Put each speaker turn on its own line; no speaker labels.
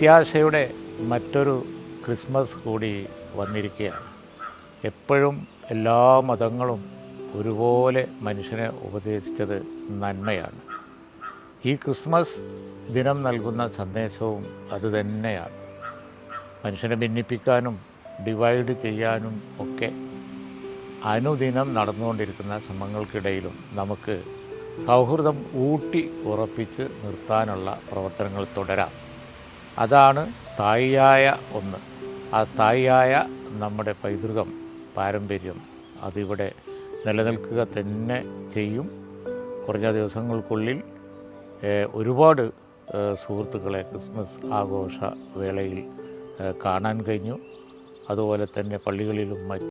പ്രത്യാശയുടെ മറ്റൊരു ക്രിസ്മസ് കൂടി വന്നിരിക്കുകയാണ്. എപ്പോഴും എല്ലാ മതങ്ങളും ഒരുപോലെ മനുഷ്യനെ ഉപദേശിച്ചത് നന്മയാണ്. ഈ ക്രിസ്മസ് ദിനം നൽകുന്ന സന്ദേശവും അതുതന്നെയാണ്. മനുഷ്യനെ ഭിന്നിപ്പിക്കാനും ഡിവൈഡ് ചെയ്യാനും ഒക്കെ അനുദിനം നടന്നുകൊണ്ടിരിക്കുന്ന ശ്രമങ്ങൾക്കിടയിലും നമുക്ക് സൗഹൃദം ഊട്ടി ഉറപ്പിച്ച് നിർത്താനുള്ള പ്രവർത്തനങ്ങൾ തുടരാം. അതാണ് സ്ഥായിയായ ഒന്ന്. ആ സ്ഥായിയായ നമ്മുടെ പൈതൃകം, പാരമ്പര്യം അതിവിടെ നിലനിൽക്കുക തന്നെ ചെയ്യും. കുറഞ്ഞ ദിവസങ്ങൾക്കുള്ളിൽ ഒരുപാട് സുഹൃത്തുക്കളെ ക്രിസ്മസ് ആഘോഷ വേളയിൽ കാണാൻ കഴിഞ്ഞു. അതുപോലെ തന്നെ പള്ളികളിലും